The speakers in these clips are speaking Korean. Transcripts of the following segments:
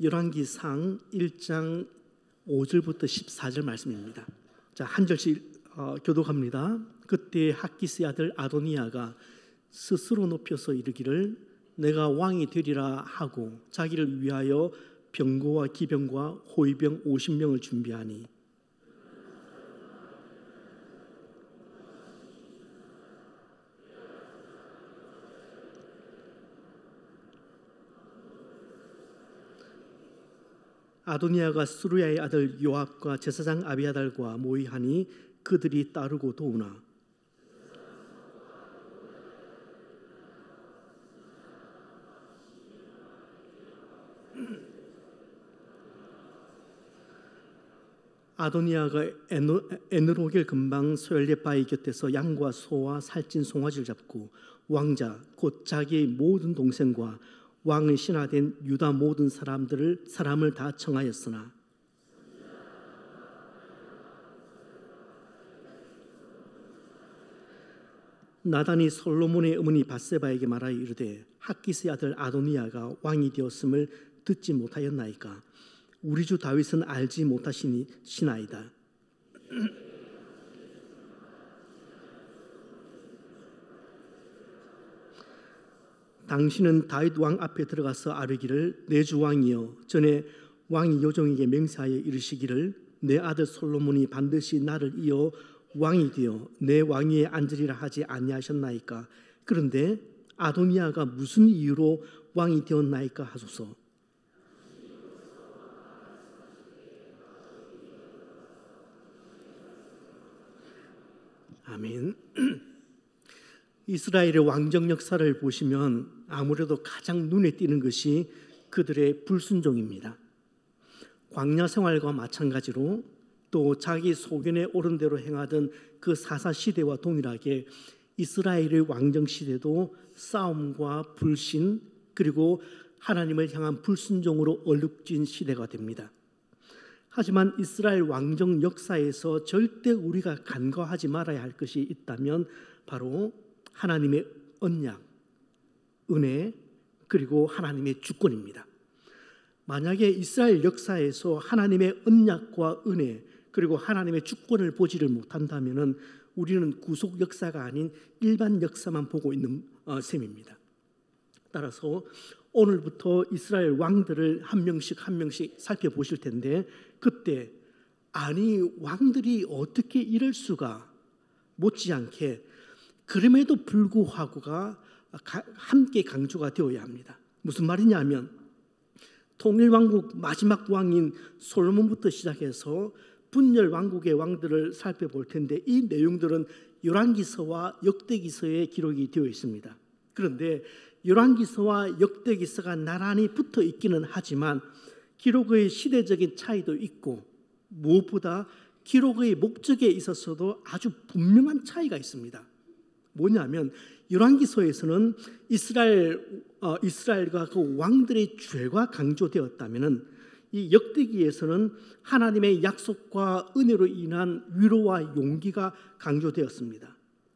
열왕기상 1장 5절부터 14절 말씀입니다. 자, 한 절씩 교독합니다. 그때 학기스의 아들 아도니아가 스스로 높여서 이르기를 내가 왕이 되리라 하고 자기를 위하여 병거와 기병과 호위병 50명을 준비하니 아도니아가 스루야의 아들 요압과 제사장 아비아달과 모의하니 그들이 따르고 도우나 아도니아가 에느로겔 근방 소엘레 바위 곁에서 양과 소와 살찐 송아지를 잡고 왕자 곧 자기의 모든 동생과 왕의 신하된 유다 모든 사람을 다 청하였으나 나단이 솔로몬의 어머니 밧세바에게 말하여 이르되 학기스의 아들 아도니아가 왕이 되었음을 듣지 못하였나이까 우리 주 다윗은 알지 못하시나이다. 당신은 다윗 왕 앞에 들어가서 아뢰기를 내 주 왕이여 전에 왕이 요정에게 맹세하여 이르시기를 내 아들 솔로몬이 반드시 나를 이어 왕이 되어 내 왕위에 앉으리라 하지 아니하셨나이까. 그런데 아도니아가 무슨 이유로 왕이 되었나이까 하소서. 아멘. 이스라엘의 왕정 역사를 보시면 아무래도 가장 눈에 띄는 것이 그들의 불순종입니다. 광야 생활과 마찬가지로 또 자기 소견에 옳은 대로 행하던 그 사사 시대와 동일하게 이스라엘의 왕정 시대도 싸움과 불신 그리고 하나님을 향한 불순종으로 얼룩진 시대가 됩니다. 하지만 이스라엘 왕정 역사에서 절대 우리가 간과하지 말아야 할 것이 있다면 바로 하나님의 언약, 은혜, 그리고 하나님의 주권입니다. 만약에 이스라엘 역사에서 하나님의 언약과 은혜, 그리고 하나님의 주권을 보지를 못한다면 우리는 구속 역사가 아닌 일반 역사만 보고 있는 셈입니다. 따라서 오늘부터 이스라엘 왕들을 한 명씩 살펴보실 텐데 그때 아니 왕들이 어떻게 이럴 수가 못지않게 그럼에도 불구하고가 함께 강조가 되어야 합니다. 무슨 말이냐면 통일왕국 마지막 왕인 솔로몬부터 시작해서 분열 왕국의 왕들을 살펴볼 텐데 이 내용들은 열왕기서와 역대기서에 기록이 되어 있습니다. 그런데 열왕기서와 역대기서가 나란히 붙어 있기는 하지만 기록의 시대적인 차이도 있고 무엇보다 기록의 목적에 있어서도 아주 분명한 차이가 있습니다. 뭐냐면 열왕기서에서는 이스라엘과 그 왕들의 죄가 강조되었다면 이 역대기에서는 하나님의 약속과 은혜로 인한 위로와 용기가 강조되었습니다.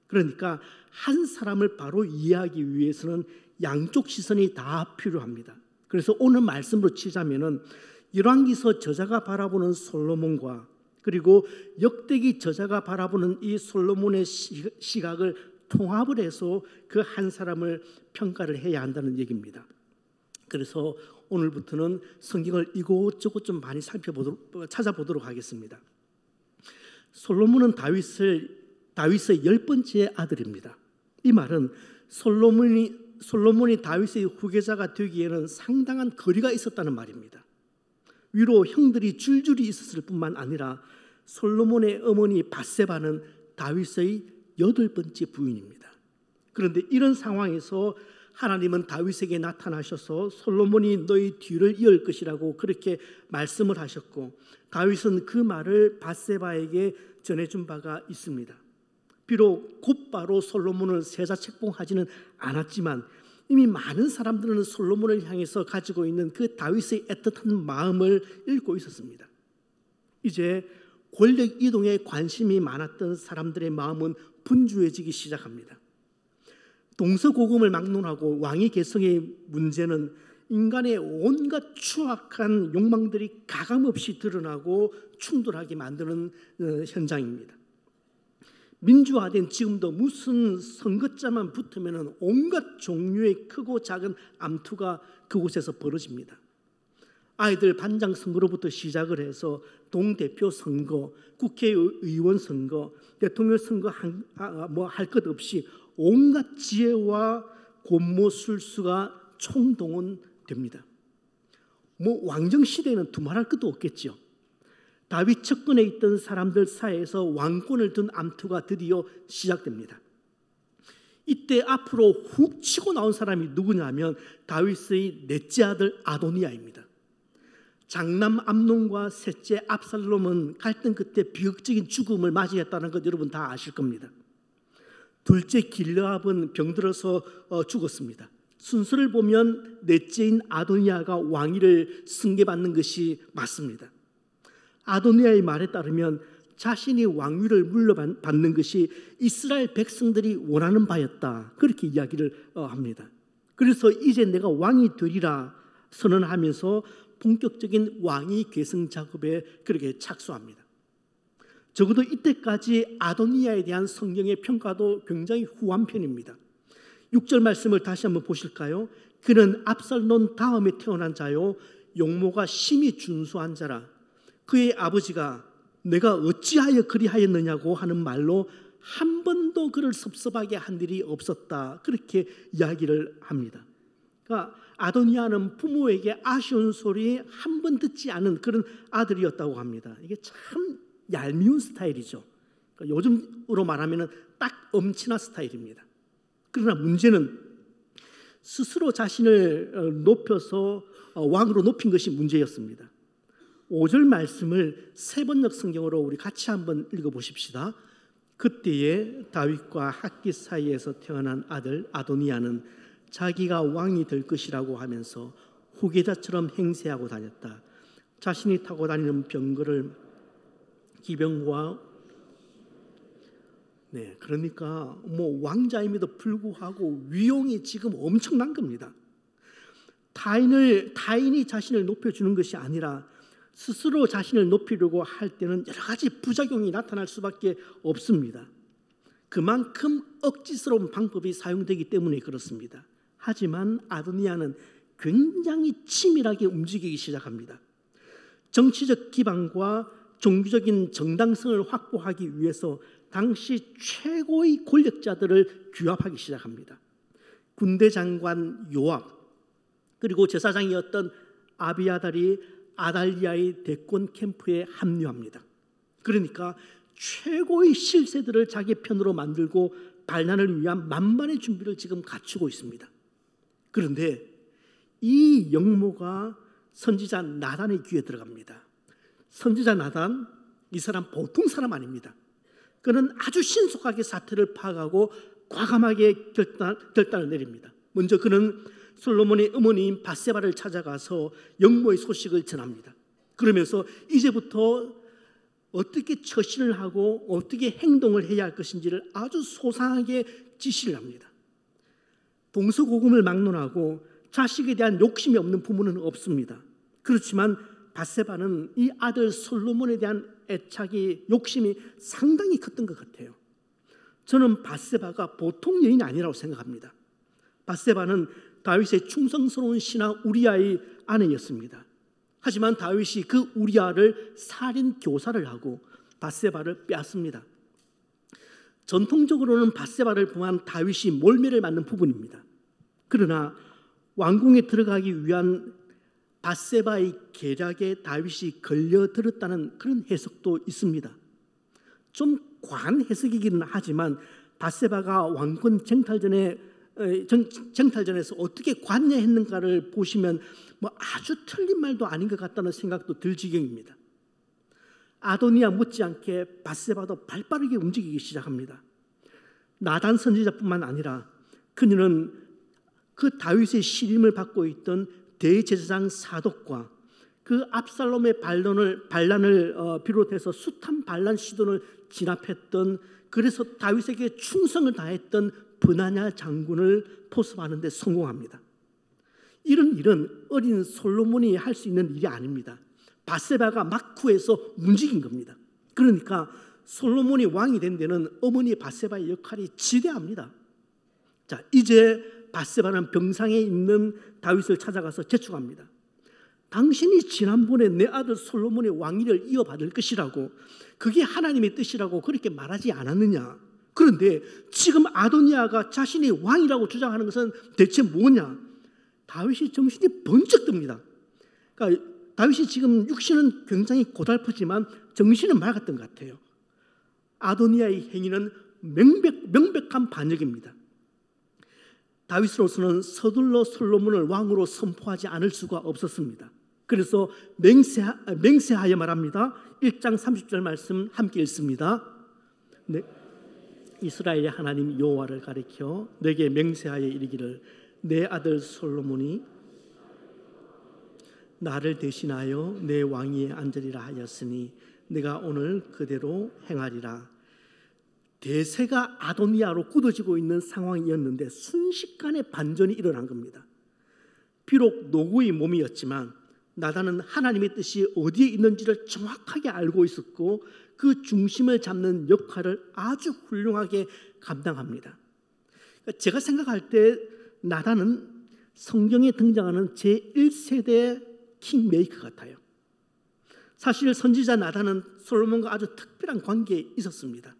그러니까 한 사람을 바로 이해하기 위해서는 양쪽 시선이 다 필요합니다. 그래서 오늘 말씀으로 치자면은 열왕기서 저자가 바라보는 솔로몬과 그리고 역대기 저자가 바라보는 이 솔로몬의 시각을 통합을 해서 그 한 사람을 평가를 해야 한다는 얘기입니다. 그래서 오늘부터는 성경을 이곳저곳 좀 많이 찾아보도록 하겠습니다. 솔로몬은 다윗의 10번째 아들입니다. 이 말은 솔로몬이 다윗의 후계자가 되기에는 상당한 거리가 있었다는 말입니다. 위로 형들이 줄줄이 있었을 뿐만 아니라 솔로몬의 어머니 밧세바는 다윗의 8번째 부인입니다. 그런데 이런 상황에서 하나님은 다윗에게 나타나셔서 솔로몬이 너희 뒤를 이을 것이라고 그렇게 말씀을 하셨고 다윗은 그 말을 밧세바에게 전해준 바가 있습니다. 비록 곧바로 솔로몬을 세자책봉하지는 않았지만 이미 많은 사람들은 솔로몬을 향해서 가지고 있는 그 다윗의 애틋한 마음을 읽고 있었습니다. 이제 권력 이동에 관심이 많았던 사람들의 마음은 분주해지기 시작합니다. 동서고금을 막론하고 왕위 계승의 문제는 인간의 온갖 추악한 욕망들이 가감없이 드러나고 충돌하게 만드는 현장입니다. 민주화된 지금도 무슨 선거자만 붙으면 온갖 종류의 크고 작은 암투가 그곳에서 벌어집니다. 아이들 반장 선거로부터 시작을 해서 동대표 선거, 국회의원 선거, 대통령 선거 뭐 할 것 없이 온갖 지혜와 권모술수가 총동원됩니다. 뭐 왕정 시대에는 두말할 것도 없겠죠. 다윗 측근에 있던 사람들 사이에서 왕권을 둔 암투가 드디어 시작됩니다. 이때 앞으로 훅 치고 나온 사람이 누구냐면 다윗의 넷째 아들 아도니아입니다. 장남 암논과 셋째 압살롬은 갈등 끝에 비극적인 죽음을 맞이했다는 것 여러분 다 아실 겁니다. 둘째 길르압은 병들어서 죽었습니다. 순서를 보면 넷째인 아도니아가 왕위를 승계받는 것이 맞습니다. 아도니아의 말에 따르면 자신이 왕위를 물려받는 것이 이스라엘 백성들이 원하는 바였다, 그렇게 이야기를 합니다. 그래서 이제 내가 왕이 되리라 선언하면서 본격적인 왕위 계승 작업에 그렇게 착수합니다. 적어도 이때까지 아도니아에 대한 성경의 평가도 굉장히 후한 편입니다. 6절 말씀을 다시 한번 보실까요? 그는 압살롬 다음에 태어난 자요 용모가 심히 준수한 자라. 그의 아버지가 내가 어찌하여 그리하였느냐고 하는 말로 한 번도 그를 섭섭하게 한 일이 없었다, 그렇게 이야기를 합니다. 그러니까 아도니아는 부모에게 아쉬운 소리 한 번 듣지 않은 그런 아들이었다고 합니다. 이게 참 얄미운 스타일이죠. 그러니까 요즘으로 말하면 딱 엄친아 스타일입니다. 그러나 문제는 스스로 자신을 높여서 왕으로 높인 것이 문제였습니다. 5절 말씀을 세번역 성경으로 우리 같이 한번 읽어보십시다. 그때에 다윗과 학깃 사이에서 태어난 아들 아도니아는 자기가 왕이 될 것이라고 하면서 후계자처럼 행세하고 다녔다. 자신이 타고 다니는 병거를 기병과 그러니까 뭐 왕자임에도 불구하고 위용이 지금 엄청난 겁니다. 타인이 자신을 높여주는 것이 아니라 스스로 자신을 높이려고 할 때는 여러 가지 부작용이 나타날 수밖에 없습니다. 그만큼 억지스러운 방법이 사용되기 때문에 그렇습니다. 하지만 아도니아는 굉장히 치밀하게 움직이기 시작합니다. 정치적 기반과 종교적인 정당성을 확보하기 위해서 당시 최고의 권력자들을 규합하기 시작합니다. 군대 장관 요압, 그리고 제사장이었던 아비아달이 아달리아의 대권 캠프에 합류합니다. 그러니까 최고의 실세들을 자기 편으로 만들고 반란을 위한 만반의 준비를 지금 갖추고 있습니다. 그런데 이 영모가 선지자 나단의 귀에 들어갑니다. 선지자 나단, 이 사람 보통 사람 아닙니다. 그는 아주 신속하게 사태를 파악하고 과감하게 결단을 내립니다. 먼저 그는 솔로몬의 어머니인 밧세바를 찾아가서 영모의 소식을 전합니다. 그러면서 이제부터 어떻게 처신을 하고 어떻게 행동을 해야 할 것인지를 아주 소상하게 지시를 합니다. 동서고금을 막론하고 자식에 대한 욕심이 없는 부모는 없습니다. 그렇지만 밧세바는 이 아들 솔로몬에 대한 애착이, 욕심이 상당히 컸던 것 같아요. 저는 밧세바가 보통 여인이 아니라고 생각합니다. 밧세바는 다윗의 충성스러운 신하 우리아의 아내였습니다. 하지만 다윗이 그 우리아를 살인 교사를 하고 밧세바를 빼앗습니다. 전통적으로는 밧세바를 범한 다윗이 몰매를 맞는 부분입니다. 그러나 왕궁에 들어가기 위한 밧세바의 계략에 다윗이 걸려들었다는 그런 해석도 있습니다. 좀 과한 해석이기는 하지만 밧세바가 왕권 쟁탈전에서 어떻게 관여했는가를 보시면 뭐 아주 틀린 말도 아닌 것 같다는 생각도 들 지경입니다. 아도니아 못지않게 밧세바도 발빠르게 움직이기 시작합니다. 나단 선지자뿐만 아니라 그녀는 그 다윗의 시림을 받고 있던 대제사장 사독과 그 압살롬의 반란을 비롯해서 숱한 반란 시도를 진압했던, 그래서 다윗에게 충성을 다했던 브나냐 장군을 포섭하는 데 성공합니다. 이런 일은 어린 솔로몬이 할 수 있는 일이 아닙니다. 밧세바가 막 구해서 움직인 겁니다. 그러니까 솔로몬이 왕이 된 데는 어머니 밧세바의 역할이 지대합니다. 자, 이제 밧세바는 병상에 있는 다윗을 찾아가서 재촉합니다. 당신이 지난번에 내 아들 솔로몬의 왕위를 이어받을 것이라고, 그게 하나님의 뜻이라고 그렇게 말하지 않았느냐? 그런데 지금 아도니아가 자신이 왕이라고 주장하는 것은 대체 뭐냐? 다윗이 정신이 번쩍 듭니다. 그러니까 다윗이 지금 육신은 굉장히 고달프지만 정신은 맑았던 것 같아요. 아도니아의 행위는 명백한 반역입니다. 다윗으로서는 서둘러 솔로몬을 왕으로 선포하지 않을 수가 없었습니다. 그래서 맹세하여 말합니다. 1장 30절 말씀 함께 읽습니다. 네. 이스라엘의 하나님 여호와를 가리켜 내게 맹세하여 이르기를 내 아들 솔로몬이 나를 대신하여 내 왕위에 앉으리라 하였으니 내가 오늘 그대로 행하리라. 대세가 아도니아로 굳어지고 있는 상황이었는데 순식간에 반전이 일어난 겁니다. 비록 노구의 몸이었지만 나단은 하나님의 뜻이 어디에 있는지를 정확하게 알고 있었고 그 중심을 잡는 역할을 아주 훌륭하게 감당합니다. 제가 생각할 때 나단은 성경에 등장하는 제1세대 킹메이커 같아요. 사실 선지자 나단은 솔로몬과 아주 특별한 관계에 있었습니다.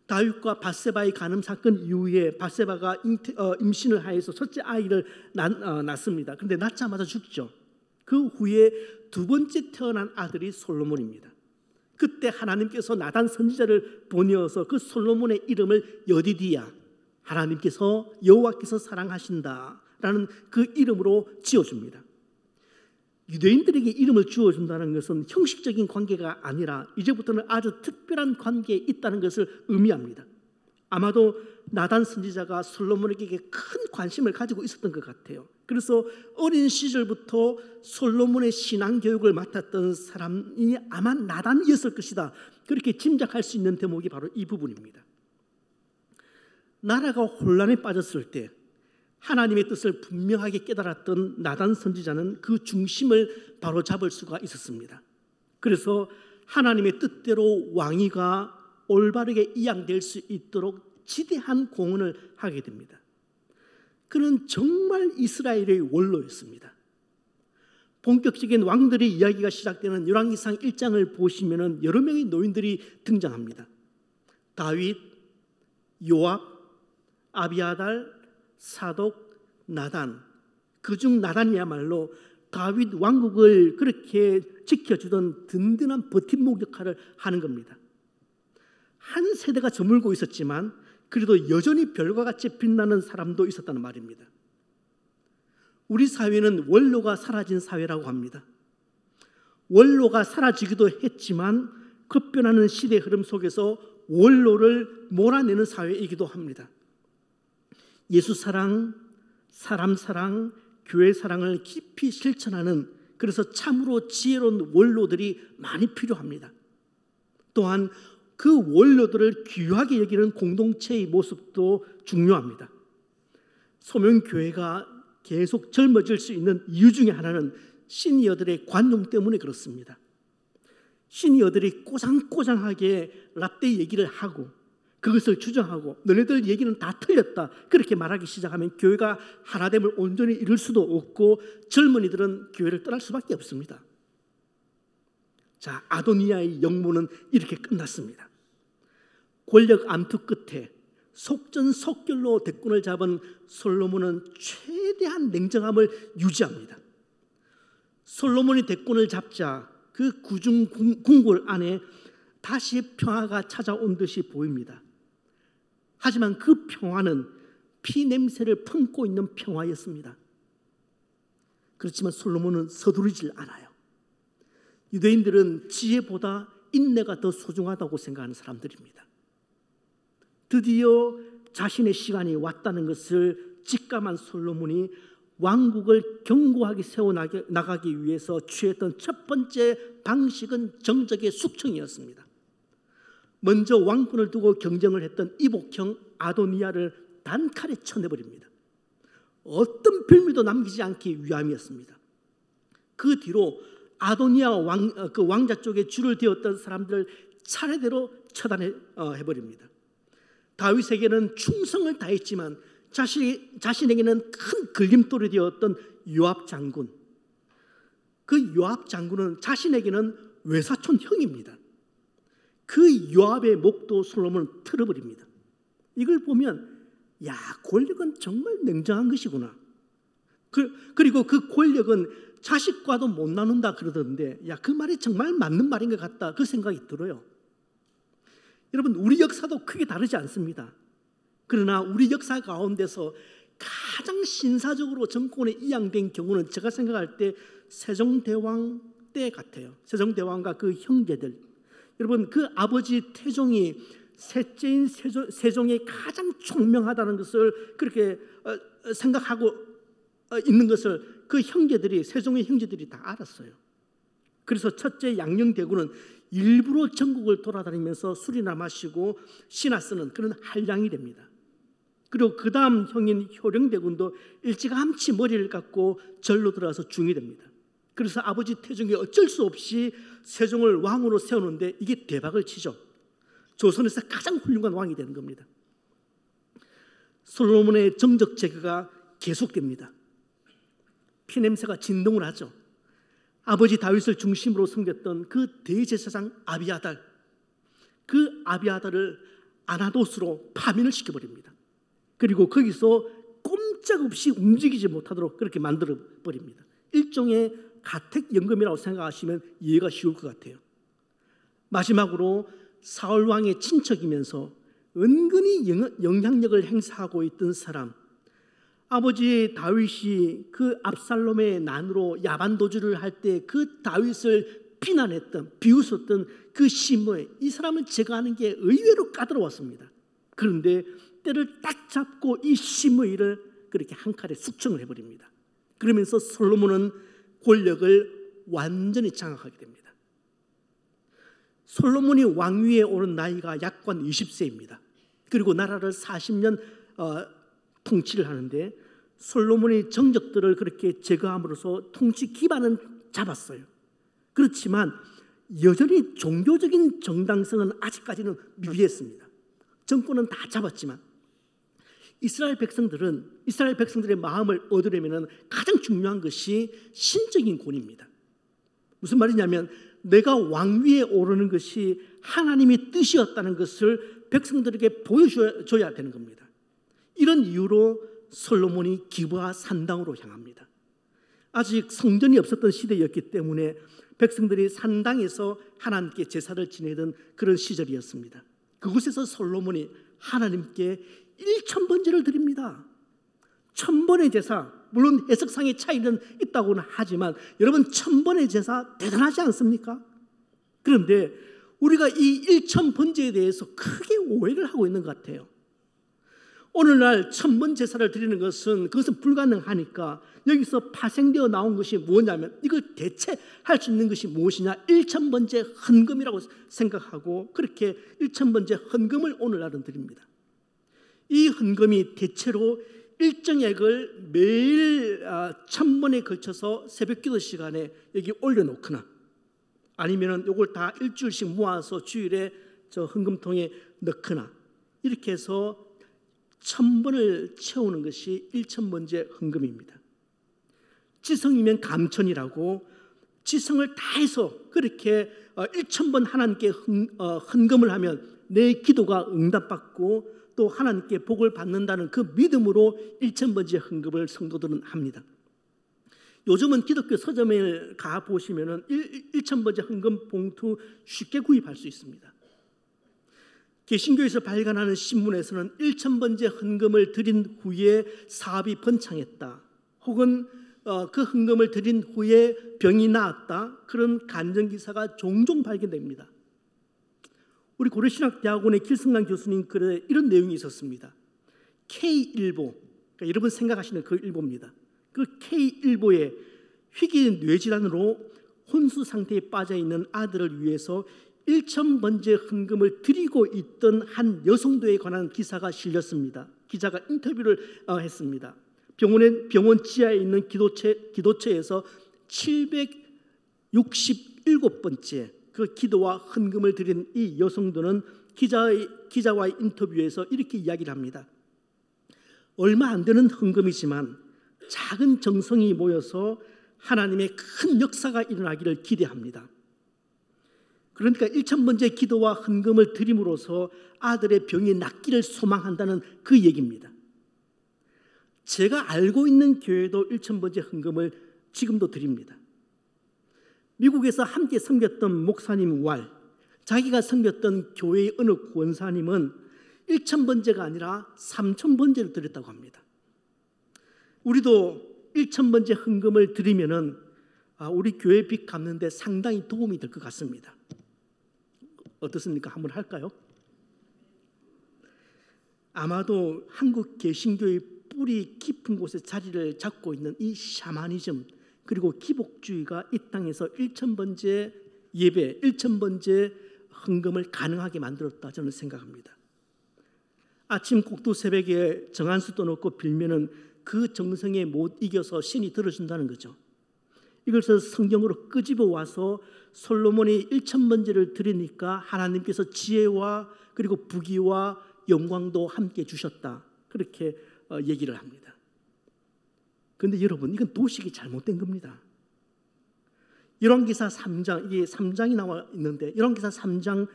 다윗과 밧세바의 간음 사건 이후에 밧세바가 임신을 하여서 첫째 아이를 낳습니다. 그런데 낳자마자 죽죠. 그 후에 두 번째 태어난 아들이 솔로몬입니다. 그때 하나님께서 나단 선지자를 보내어서 그 솔로몬의 이름을 여디디야, 하나님께서 여호와께서 사랑하신다라는 그 이름으로 지어줍니다. 유대인들에게 이름을 지어준다는 것은 형식적인 관계가 아니라 이제부터는 아주 특별한 관계에 있다는 것을 의미합니다. 아마도 나단 선지자가 솔로몬에게 큰 관심을 가지고 있었던 것 같아요. 그래서 어린 시절부터 솔로몬의 신앙 교육을 맡았던 사람이 아마 나단이었을 것이다, 그렇게 짐작할 수 있는 대목이 바로 이 부분입니다. 나라가 혼란에 빠졌을 때 하나님의 뜻을 분명하게 깨달았던 나단 선지자는 그 중심을 바로 잡을 수가 있었습니다. 그래서 하나님의 뜻대로 왕위가 올바르게 이양될 수 있도록 지대한 공헌을 하게 됩니다. 그는 정말 이스라엘의 원로였습니다. 본격적인 왕들의 이야기가 시작되는 열왕기상 1장을 보시면 여러 명의 노인들이 등장합니다. 다윗, 요압, 아비아달, 사독, 나단. 그중 나단이야말로 다윗 왕국을 그렇게 지켜주던 든든한 버팀목 역할을 하는 겁니다. 한 세대가 저물고 있었지만 그래도 여전히 별과 같이 빛나는 사람도 있었다는 말입니다. 우리 사회는 원로가 사라진 사회라고 합니다. 원로가 사라지기도 했지만 급변하는 시대 흐름 속에서 원로를 몰아내는 사회이기도 합니다. 예수 사랑, 사람 사랑, 교회 사랑을 깊이 실천하는, 그래서 참으로 지혜로운 원로들이 많이 필요합니다. 또한 그 원로들을 귀하게 여기는 공동체의 모습도 중요합니다. 소명교회가 계속 젊어질 수 있는 이유 중에 하나는 시니어들의 관용 때문에 그렇습니다. 시니어들이 꼬장꼬장하게 라떼 얘기를 하고 그것을 주장하고 너네들 얘기는 다 틀렸다 그렇게 말하기 시작하면 교회가 하나됨을 온전히 이룰 수도 없고 젊은이들은 교회를 떠날 수밖에 없습니다. 자, 아도니아의 역모는 이렇게 끝났습니다. 권력 암투 끝에 속전속결로 대권을 잡은 솔로몬은 최대한 냉정함을 유지합니다. 솔로몬이 대권을 잡자 그 구중 궁궐 안에 다시 평화가 찾아온 듯이 보입니다. 하지만 그 평화는 피 냄새를 품고 있는 평화였습니다. 그렇지만 솔로몬은 서두르질 않아요. 유대인들은 지혜보다 인내가 더 소중하다고 생각하는 사람들입니다. 드디어 자신의 시간이 왔다는 것을 직감한 솔로몬이 왕국을 견고하게 세워나가기 위해서 취했던 첫 번째 방식은 정적의 숙청이었습니다. 먼저 왕권을 두고 경쟁을 했던 이복형 아도니아를 단칼에 쳐내버립니다. 어떤 별미도 남기지 않기 위함이었습니다. 그 뒤로 아도니아 그 왕자 쪽에 줄을 대었던 사람들을 차례대로 처단해 버립니다. 다윗에게는 충성을 다했지만 자신에게는 큰 걸림돌이 되었던 요압 장군, 그 요압 장군은 자신에게는 외사촌 형입니다. 그 요압의 목도 솔로몬은 틀어버립니다. 이걸 보면 야, 권력은 정말 냉정한 것이구나. 그리고 그 권력은 자식과도 못 나눈다 그러던데, 야, 그 말이 정말 맞는 말인 것 같다, 그 생각이 들어요. 여러분, 우리 역사도 크게 다르지 않습니다. 그러나 우리 역사 가운데서 가장 신사적으로 정권에 이양된 경우는 제가 생각할 때 세종대왕 때 같아요. 세종대왕과 그 형제들. 여러분, 그 아버지 태종이 셋째인 세종이 가장 총명하다는 것을 그렇게 생각하고 있는 것을 그 형제들이, 세종의 형제들이 다 알았어요. 그래서 첫째 양녕대군은 일부러 전국을 돌아다니면서 술이나 마시고 시나 쓰는 그런 한량이 됩니다. 그리고 그 다음 형인 효령대군도 일찌감치 머리를 깎고 절로 들어가서 중이 됩니다. 그래서 아버지 태종이 어쩔 수 없이 세종을 왕으로 세우는데 이게 대박을 치죠. 조선에서 가장 훌륭한 왕이 되는 겁니다. 솔로몬의 정적 제거가 계속됩니다. 피냄새가 진동을 하죠. 아버지 다윗을 중심으로 섬겼던 그 대제사장 아비아달, 그 아비아달을 아나도스로 파면을 시켜버립니다. 그리고 거기서 꼼짝없이 움직이지 못하도록 그렇게 만들어 버립니다. 일종의 가택연금이라고 생각하시면 이해가 쉬울 것 같아요. 마지막으로 사울 왕의 친척이면서 은근히 영향력을 행사하고 있던 사람, 아버지 다윗이 그 압살롬의 난으로 야반도주를 할 때 그 다윗을 비난했던, 비웃었던 그 시므이, 이 사람을 제거하는 게 의외로 까다로웠습니다. 그런데 때를 딱 잡고 이 시므이를 그렇게 한 칼에 숙청을 해버립니다. 그러면서 솔로몬은 권력을 완전히 장악하게 됩니다. 솔로몬이 왕위에 오른 나이가 약관 20세입니다. 그리고 나라를 40년 통치를 하는데 솔로몬이 정적들을 그렇게 제거함으로써 통치 기반은 잡았어요. 그렇지만 여전히 종교적인 정당성은 아직까지는 미비했습니다. 정권은 다 잡았지만 이스라엘 백성들의 마음을 얻으려면 가장 중요한 것이 신적인 권위입니다. 무슨 말이냐면 내가 왕위에 오르는 것이 하나님의 뜻이었다는 것을 백성들에게 보여줘야 되는 겁니다. 이런 이유로 솔로몬이 기브아 산당으로 향합니다. 아직 성전이 없었던 시대였기 때문에 백성들이 산당에서 하나님께 제사를 지내던 그런 시절이었습니다. 그곳에서 솔로몬이 하나님께 1000번제를 드립니다. 1000번의 제사, 물론 해석상의 차이는 있다고는 하지만 여러분, 1000번의 제사 대단하지 않습니까? 그런데 우리가 이 1000번제에 대해서 크게 오해를 하고 있는 것 같아요. 오늘날 1000번 제사를 드리는 것은 그것은 불가능하니까 여기서 파생되어 나온 것이 뭐냐면 이걸 대체할 수 있는 것이 무엇이냐, 1000번제 헌금이라고 생각하고 그렇게 1000번제 헌금을 오늘날은 드립니다. 이 헌금이 대체로 일정액을 매일 1000번에 걸쳐서 새벽기도 시간에 여기 올려놓거나 아니면 이걸 다 일주일씩 모아서 주일에 저 헌금통에 넣거나 이렇게 해서 1000번을 채우는 것이 1000번제 헌금입니다. 지성이면 감천이라고 지성을 다해서 그렇게 1000번 하나님께 헌금을 하면 내 기도가 응답받고 또 하나님께 복을 받는다는 그 믿음으로 1000번째 헌금을 성도들은 합니다. 요즘은 기독교 서점에 가보시면 1000번째 헌금 봉투 쉽게 구입할 수 있습니다. 개신교에서 발간하는 신문에서는 1000번째 헌금을 드린 후에 사업이 번창했다, 혹은 그 헌금을 드린 후에 병이 나았다, 그런 간증기사가 종종 발견됩니다. 우리 고려신학대학원의 길성남 교수님 글에 이런 내용이 있었습니다. K일보, 그러니까 여러분 생각하시는 그 일보입니다. 그 K일보에 희귀 뇌질환으로 혼수 상태에 빠져있는 아들을 위해서 1000번째 헌금을 드리고 있던 한 여성도에 관한 기사가 실렸습니다. 기자가 인터뷰를 했습니다. 병원 지하에 있는 기도처에서 767번째 그 기도와 헌금을 드린 이 여성들은 기자와의 인터뷰에서 이렇게 이야기를 합니다. 얼마 안 되는 헌금이지만 작은 정성이 모여서 하나님의 큰 역사가 일어나기를 기대합니다. 그러니까 1000번째 기도와 헌금을 드림으로써 아들의 병이 낫기를 소망한다는 그 얘기입니다. 제가 알고 있는 교회도 1000번째 헌금을 지금도 드립니다. 미국에서 함께 섬겼던 목사님 왈, 자기가 섬겼던 교회의 어느 권사님은 1000번째가 아니라 3000번째를 드렸다고 합니다. 우리도 1000번째 헌금을 드리면은 우리 교회 빚 갚는 데 상당히 도움이 될 것 같습니다. 어떻습니까? 한번 할까요? 아마도 한국 개신교의 뿌리 깊은 곳에 자리를 잡고 있는 이 샤머니즘 그리고 기복주의가 이 땅에서 1000번째 예배, 1000번째 헌금을 가능하게 만들었다 저는 생각합니다. 아침 꼭두 새벽에 정한수도 넣고 빌면은 그 정성에 못 이겨서 신이 들어준다는 거죠. 이것을 성경으로 끄집어 와서 솔로몬이 1000번째를 드리니까 하나님께서 지혜와 그리고 부귀와 영광도 함께 주셨다. 그렇게 얘기를 합니다. 그런데 여러분, 이건 도식이 잘못된 겁니다. 열왕기사 3장, 이게 3장이 나와 있는데 열왕기사 3장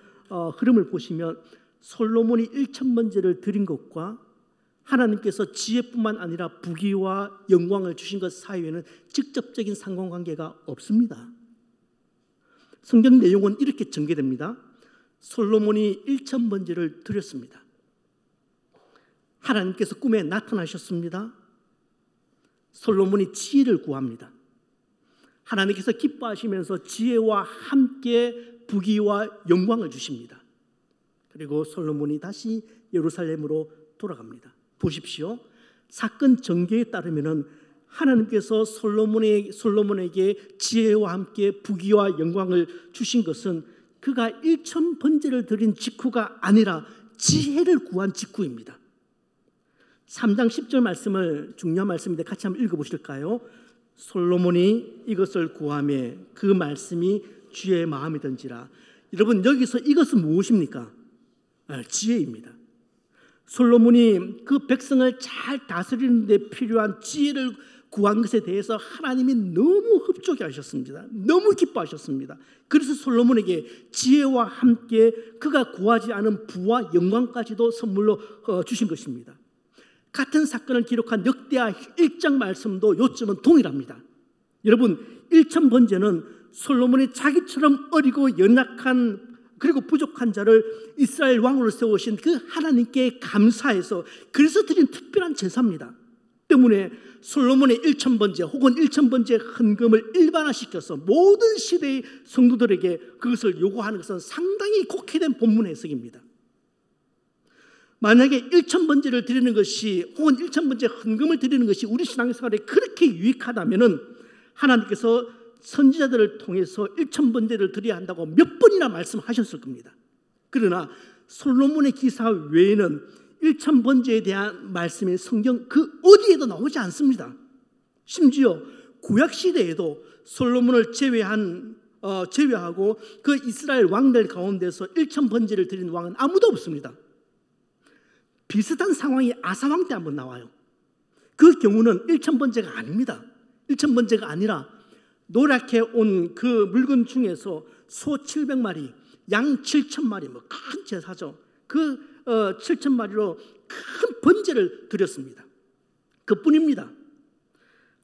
흐름을 보시면 솔로몬이 1000번째를 드린 것과 하나님께서 지혜뿐만 아니라 부귀와 영광을 주신 것 사이에는 직접적인 상관관계가 없습니다. 성경 내용은 이렇게 전개됩니다. 솔로몬이 1000번째를 드렸습니다. 하나님께서 꿈에 나타나셨습니다. 솔로몬이 지혜를 구합니다. 하나님께서 기뻐하시면서 지혜와 함께 부귀와 영광을 주십니다. 그리고 솔로몬이 다시 예루살렘으로 돌아갑니다. 보십시오. 사건 전개에 따르면 하나님께서 솔로몬에게 지혜와 함께 부귀와 영광을 주신 것은 그가 1000번째를 드린 직후가 아니라 지혜를 구한 직후입니다. 3장 10절 말씀을 중요한 말씀인데 같이 한번 읽어보실까요? 솔로몬이 이것을 구하며 그 말씀이 주의 마음이든지라. 여러분, 여기서 이것은 무엇입니까? 지혜입니다. 솔로몬이 그 백성을 잘 다스리는 데 필요한 지혜를 구한 것에 대해서 하나님이 너무 흡족해 하셨습니다. 너무 기뻐하셨습니다. 그래서 솔로몬에게 지혜와 함께 그가 구하지 않은 부와 영광까지도 선물로 주신 것입니다. 같은 사건을 기록한 역대하 1장 말씀도 요점은 동일합니다. 여러분, 1000번째는 솔로몬이 자기처럼 어리고 연약한 그리고 부족한 자를 이스라엘 왕으로 세우신 그 하나님께 감사해서 그래서 드린 특별한 제사입니다. 때문에 솔로몬의 1000번째 혹은 1000번째 헌금을 일반화시켜서 모든 시대의 성도들에게 그것을 요구하는 것은 상당히 곡해된 본문 해석입니다. 만약에 1000번째를 드리는 것이 혹은 1000번째 헌금을 드리는 것이 우리 신앙생활에 그렇게 유익하다면 하나님께서 선지자들을 통해서 1000번째를 드려야 한다고 몇 번이나 말씀하셨을 겁니다. 그러나 솔로몬의 기사 외에는 1000번째에 대한 말씀이 성경 그 어디에도 나오지 않습니다. 심지어 구약시대에도 솔로몬을 제외하고 그 이스라엘 왕들 가운데서 1000번째를 드린 왕은 아무도 없습니다. 비슷한 상황이 아사왕 때 한번 나와요. 그 경우는 1000번째가 아닙니다. 1000번째가 아니라 노랗게 온 그 물건 중에서 소 700마리, 양 7000마리, 큰 제사죠. 그 7000마리로 큰 번제를 드렸습니다. 그뿐입니다.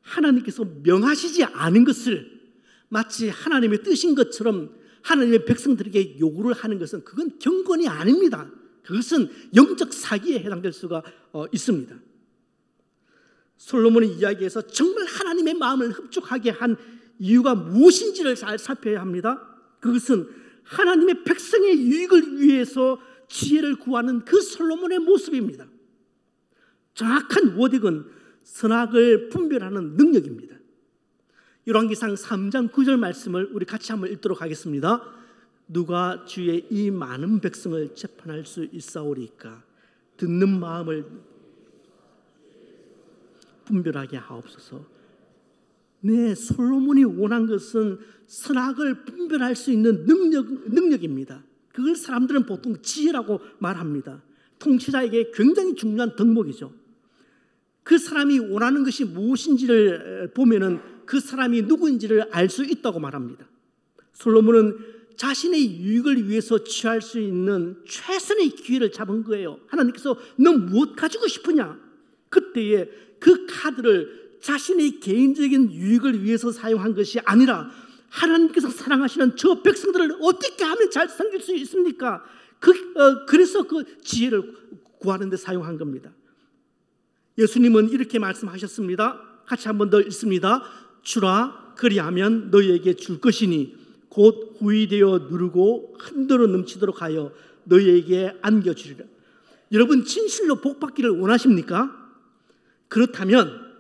하나님께서 명하시지 않은 것을 마치 하나님의 뜻인 것처럼 하나님의 백성들에게 요구를 하는 것은 그건 경건이 아닙니다. 그것은 영적 사기에 해당될 수가 있습니다. 솔로몬의 이야기에서 정말 하나님의 마음을 흡족하게 한 이유가 무엇인지를 잘 살펴야 합니다. 그것은 하나님의 백성의 유익을 위해서 지혜를 구하는 그 솔로몬의 모습입니다. 정확한 워딩은 선악을 분별하는 능력입니다. 열왕기상 3장 9절 말씀을 우리 같이 한번 읽도록 하겠습니다. 누가 주의 이 많은 백성을 재판할 수 있사오리까? 듣는 마음을 분별하게 하옵소서. 네, 솔로몬이 원한 것은 선악을 분별할 수 있는 능력입니다. 그걸 사람들은 보통 지혜라고 말합니다. 통치자에게 굉장히 중요한 덕목이죠. 그 사람이 원하는 것이 무엇인지를 보면은 그 사람이 누구인지를 알 수 있다고 말합니다. 솔로몬은 자신의 유익을 위해서 취할 수 있는 최선의 기회를 잡은 거예요. 하나님께서 너 무엇 가지고 싶으냐? 그때에 그 카드를 자신의 개인적인 유익을 위해서 사용한 것이 아니라 하나님께서 사랑하시는 저 백성들을 어떻게 하면 잘 섬길 수 있습니까? 그래서 그 지혜를 구하는 데 사용한 겁니다. 예수님은 이렇게 말씀하셨습니다. 같이 한 번 더 읽습니다. 주라, 그리하면 너희에게 줄 것이니 곧 후이되어 누르고 흔들어 넘치도록 하여 너희에게 안겨주리라. 여러분, 진실로 복받기를 원하십니까? 그렇다면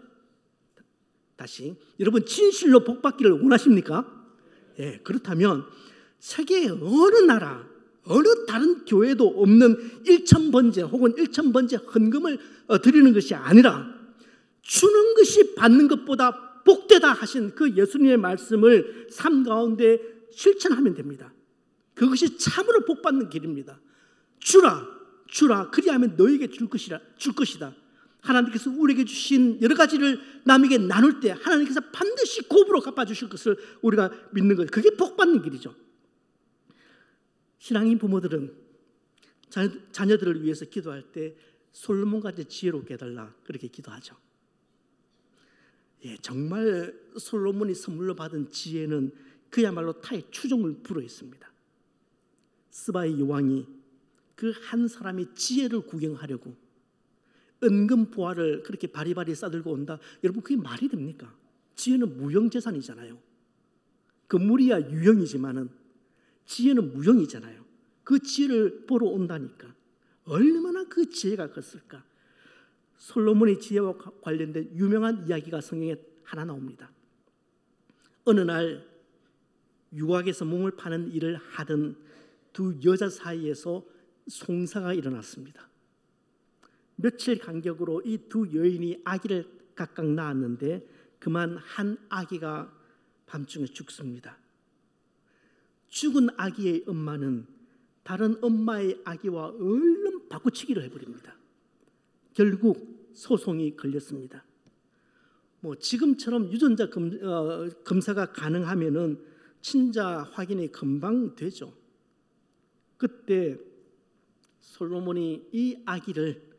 다시, 여러분 진실로 복받기를 원하십니까? 예, 그렇다면 세계의 어느 나라, 어느 다른 교회도 없는 1,000번째 혹은 1,000번째 헌금을 드리는 것이 아니라 주는 것이 받는 것보다 복되다 하신 그 예수님의 말씀을 삶 가운데 실천하면 됩니다. 그것이 참으로 복받는 길입니다. 주라, 주라, 그리하면 너에게 줄 것이다. 하나님께서 우리에게 주신 여러 가지를 남에게 나눌 때 하나님께서 반드시 곱으로 갚아주실 것을 우리가 믿는 것, 그게 복받는 길이죠. 신앙인 부모들은 자녀들을 위해서 기도할 때 솔로몬같이 지혜롭게 해달라 그렇게 기도하죠. 예, 정말 솔로몬이 선물로 받은 지혜는 그야말로 타의 추종을 불허했습니다. 스바의 여왕이 그 한 사람의 지혜를 구경하려고 은금 보화를 그렇게 바리바리 싸들고 온다. 여러분, 그게 말이 됩니까? 지혜는 무형재산이잖아요. 금물이야 유형이지만은 지혜는 무형이잖아요. 그 지혜를 보러 온다니까 얼마나 그 지혜가 컸을까. 솔로몬의 지혜와 관련된 유명한 이야기가 성경에 하나 나옵니다. 어느 날 유곽에서 몸을 파는 일을 하던 두 여자 사이에서 송사가 일어났습니다. 며칠 간격으로 이 두 여인이 아기를 각각 낳았는데 그만 한 아기가 밤중에 죽습니다. 죽은 아기의 엄마는 다른 엄마의 아기와 얼른 바꾸치기를 해버립니다. 결국 소송이 걸렸습니다. 지금처럼 유전자 검사가 가능하면은 친자 확인이 금방 되죠. 그때 솔로몬이 이 아기를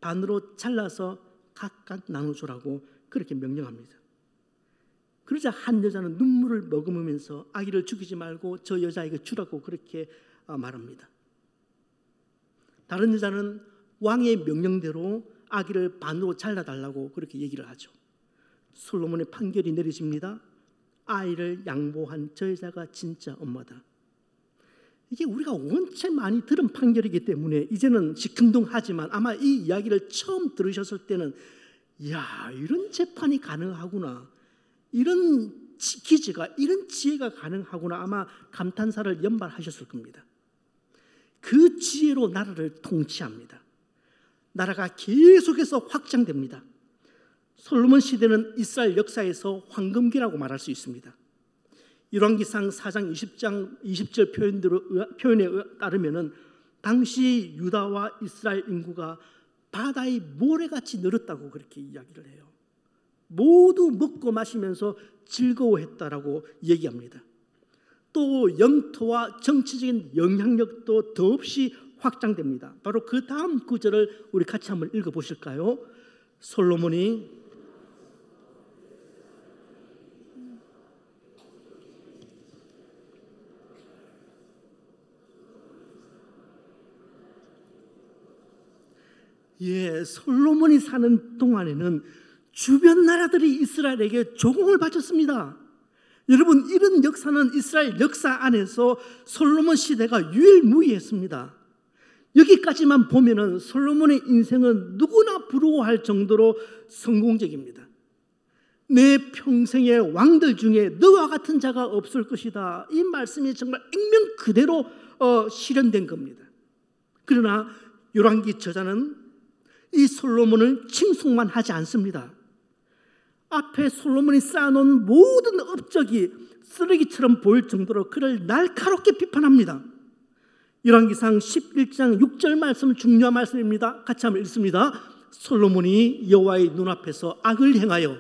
반으로 잘라서 각각 나눠주라고 그렇게 명령합니다. 그러자 한 여자는 눈물을 머금으면서 아기를 죽이지 말고 저 여자에게 주라고 그렇게 말합니다. 다른 여자는 왕의 명령대로 아기를 반으로 잘라달라고 그렇게 얘기를 하죠. 솔로몬의 판결이 내려집니다. 아이를 양보한 저 여자가 진짜 엄마다. 이게 우리가 원체 많이 들은 판결이기 때문에 이제는 시큰둥하지만 아마 이 이야기를 처음 들으셨을 때는 야, 이런 재판이 가능하구나, 이런 기지가, 이런 지혜가 가능하구나, 아마 감탄사를 연발하셨을 겁니다. 그 지혜로 나라를 통치합니다. 나라가 계속해서 확장됩니다. 솔로몬 시대는 이스라엘 역사에서 황금기라고 말할 수 있습니다. 열왕기상 4장 20절 표현에 따르면은 당시 유다와 이스라엘 인구가 바다의 모래같이 늘었다고 그렇게 이야기를 해요. 모두 먹고 마시면서 즐거워했다라고 얘기합니다. 또 영토와 정치적인 영향력도 더없이 확장됩니다. 바로 그 다음 구절을 우리 같이 한번 읽어보실까요? 솔로몬이 솔로몬이 사는 동안에는 주변 나라들이 이스라엘에게 조공을 바쳤습니다. 여러분, 이런 역사는 이스라엘 역사 안에서 솔로몬 시대가 유일무이했습니다. 여기까지만 보면은 솔로몬의 인생은 누구나 부러워할 정도로 성공적입니다. 내 평생의 왕들 중에 너와 같은 자가 없을 것이다, 이 말씀이 정말 액면 그대로 실현된 겁니다. 그러나 열왕기 저자는 이 솔로몬을 칭송만 하지 않습니다. 앞에 솔로몬이 쌓아놓은 모든 업적이 쓰레기처럼 보일 정도로 그를 날카롭게 비판합니다. 열왕기상 11장 6절 말씀, 중요한 말씀입니다. 같이 한번 읽습니다. 솔로몬이 여호와의 눈앞에서 악을 행하여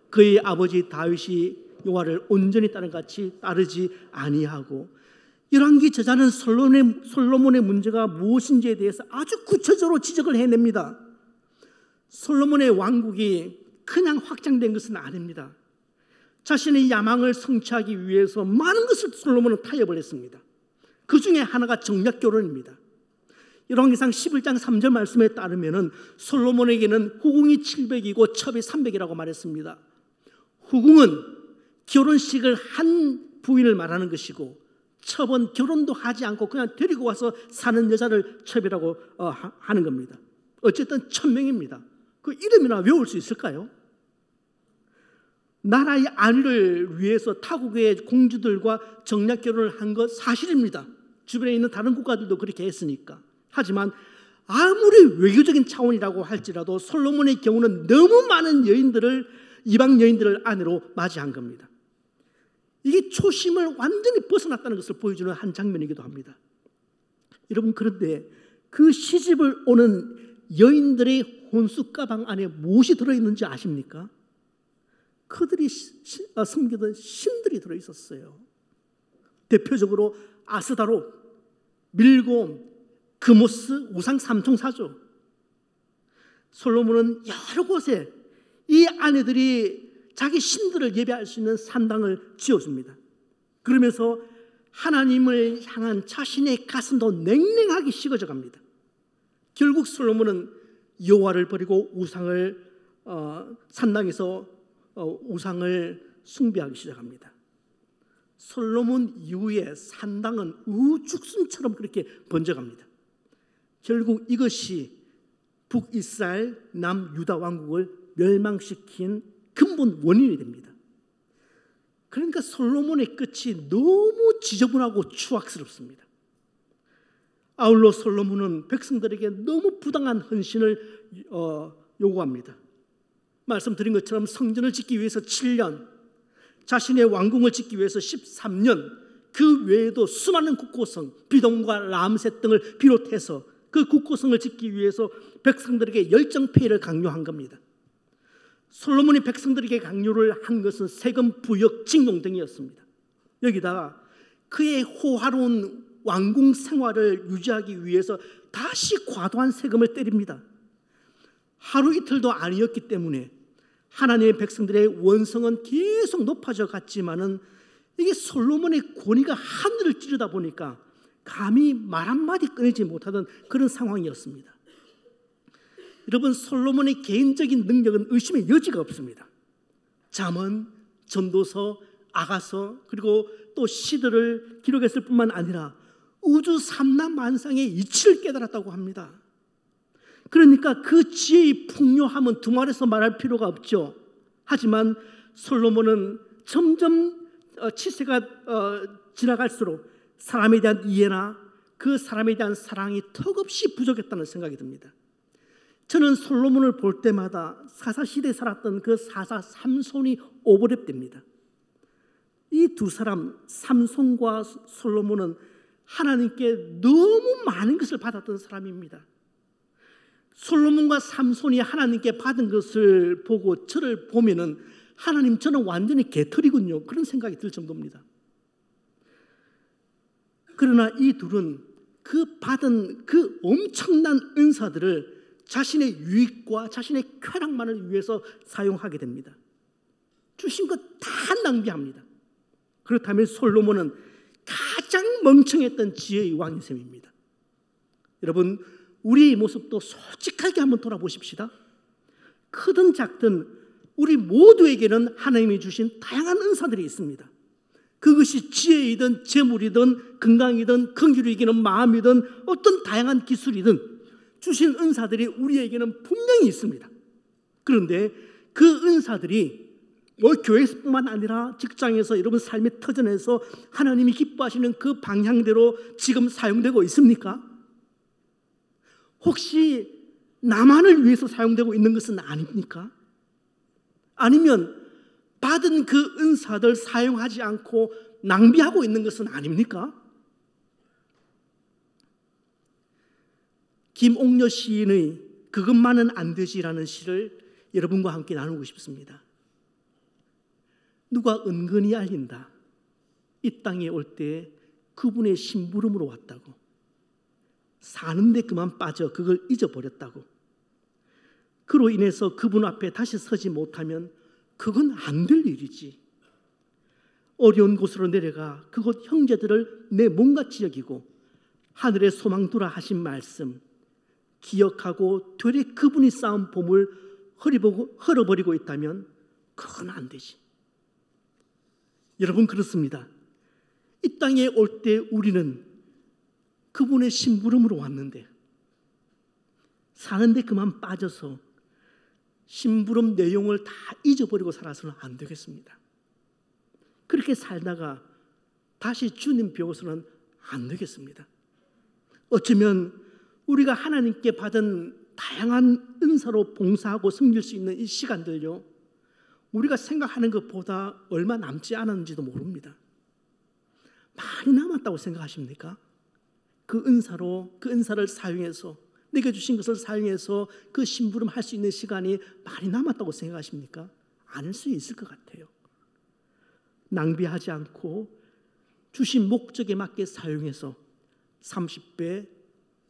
그의 아버지 다윗이 여호와를 온전히 따른 같이 따르지 아니하고, 열왕기 저자는 솔로몬의 문제가 무엇인지에 대해서 아주 구체적으로 지적을 해냅니다. 솔로몬의 왕국이 그냥 확장된 것은 아닙니다. 자신의 야망을 성취하기 위해서 많은 것을 솔로몬은 타협을 했습니다. 그 중에 하나가 정략결혼입니다. 열왕기상 11장 3절 말씀에 따르면 솔로몬에게는 후궁이 700이고 첩이 300이라고 말했습니다. 후궁은 결혼식을 한 부인을 말하는 것이고, 첩은 결혼도 하지 않고 그냥 데리고 와서 사는 여자를 첩이라고 하는 겁니다. 어쨌든 1000명입니다. 그 이름이나 외울 수 있을까요? 나라의 안위를 위해서 타국의 공주들과 정략결혼을 한 것 사실입니다. 주변에 있는 다른 국가들도 그렇게 했으니까. 하지만 아무리 외교적인 차원이라고 할지라도 솔로몬의 경우는 너무 많은 이방 여인들을 아내로 맞이한 겁니다. 이게 초심을 완전히 벗어났다는 것을 보여주는 한 장면이기도 합니다. 여러분, 그런데 그 시집을 오는 여인들의 혼수 가방 안에 무엇이 들어있는지 아십니까? 그들이 섬기던 신들이 들어있었어요. 대표적으로 아스다롯, 밀곰, 그모스, 우상 삼총사죠. 솔로몬은 여러 곳에 이 아내들이 자기 신들을 예배할 수 있는 산당을 지어줍니다. 그러면서 하나님을 향한 자신의 가슴도 냉랭하게 식어져 갑니다. 결국 솔로몬은 여호와를 버리고 산당에서 우상을 숭배하기 시작합니다. 솔로몬 이후에 산당은 우죽순처럼 그렇게 번져갑니다. 결국 이것이 북이스라엘, 남유다 왕국을 멸망시킨 근본 원인이 됩니다. 그러니까 솔로몬의 끝이 너무 지저분하고 추악스럽습니다. 아울러 솔로몬은 백성들에게 너무 부당한 헌신을 요구합니다. 말씀드린 것처럼 성전을 짓기 위해서 7년, 자신의 왕궁을 짓기 위해서 13년, 그 외에도 수많은 국고성, 비동과 람셋 등을 비롯해서 그 국고성을 짓기 위해서 백성들에게 열정페이를 강요한 겁니다. 솔로몬이 백성들에게 강요를 한 것은 세금, 부역, 징용 등이었습니다. 여기다가 그의 호화로운 왕궁 생활을 유지하기 위해서 다시 과도한 세금을 때립니다. 하루 이틀도 아니었기 때문에 하나님의 백성들의 원성은 계속 높아져 갔지만은 이게 솔로몬의 권위가 하늘을 찌르다 보니까 감히 말 한마디 꺼내지 못하던 그런 상황이었습니다. 여러분, 솔로몬의 개인적인 능력은 의심의 여지가 없습니다. 잠언, 전도서, 아가서, 그리고 또 시들을 기록했을 뿐만 아니라 우주 삼라만상의 이치를 깨달았다고 합니다. 그러니까 그 지혜의 풍요함은 두말해서 말할 필요가 없죠. 하지만 솔로몬은 점점 치세가 지나갈수록 사람에 대한 이해나 그 사람에 대한 사랑이 턱없이 부족했다는 생각이 듭니다. 저는 솔로몬을 볼 때마다 사사시대에 살았던 그 사사 삼손이 오버랩됩니다. 이 두 사람, 삼손과 솔로몬은 하나님께 너무 많은 것을 받았던 사람입니다. 솔로몬과 삼손이 하나님께 받은 것을 보고 저를 보면은 하나님, 저는 완전히 개털이군요, 그런 생각이 들 정도입니다. 그러나 이 둘은 그 받은 그 엄청난 은사들을 자신의 유익과 자신의 쾌락만을 위해서 사용하게 됩니다. 주신 것 다 낭비합니다. 그렇다면 솔로몬은 가장 멍청했던 지혜의 왕인 셈입니다. 여러분, 우리의 모습도 솔직하게 한번 돌아보십시다. 크든 작든 우리 모두에게는 하나님이 주신 다양한 은사들이 있습니다. 그것이 지혜이든 재물이든 건강이든 긍휼이 이기는 마음이든 어떤 다양한 기술이든 주신 은사들이 우리에게는 분명히 있습니다. 그런데 그 은사들이 교회에서뿐만 아니라 직장에서, 여러분 삶의 터전에서 하나님이 기뻐하시는 그 방향대로 지금 사용되고 있습니까? 혹시 나만을 위해서 사용되고 있는 것은 아닙니까? 아니면 받은 그 은사들 사용하지 않고 낭비하고 있는 것은 아닙니까? 김옥녀 시인의 그것만은 안 되지라는 시를 여러분과 함께 나누고 싶습니다. 누가 은근히 알린다. 이 땅에 올 때 그분의 심부름으로 왔다고. 사는데 그만 빠져 그걸 잊어버렸다고. 그로 인해서 그분 앞에 다시 서지 못하면 그건 안 될 일이지. 어려운 곳으로 내려가 그곳 형제들을 내 몸같이 여기고 하늘의 소망 두라 하신 말씀 기억하고 되레 그분이 쌓은 보물 헐어버리고 있다면 그건 안 되지. 여러분, 그렇습니다. 이 땅에 올 때 우리는 그분의 심부름으로 왔는데 사는데 그만 빠져서 심부름 내용을 다 잊어버리고 살아서는 안 되겠습니다. 그렇게 살다가 다시 주님 배워서는 안 되겠습니다. 어쩌면 우리가 하나님께 받은 다양한 은사로 봉사하고 섬길 수 있는 이 시간들요, 우리가 생각하는 것보다 얼마 남지 않았는지도 모릅니다. 많이 남았다고 생각하십니까? 그 은사를 사용해서, 내게 주신 것을 사용해서 그 심부름 할 수 있는 시간이 많이 남았다고 생각하십니까? 아닐 수 있을 것 같아요. 낭비하지 않고 주신 목적에 맞게 사용해서 30배,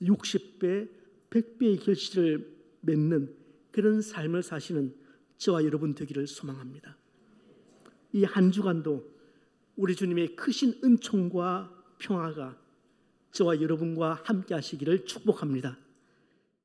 60배, 100배의 결실을 맺는 그런 삶을 사시는 저와 여러분 되기를 소망합니다. 이 한 주간도 우리 주님의 크신 은총과 평화가 저와 여러분과 함께 하시기를 축복합니다.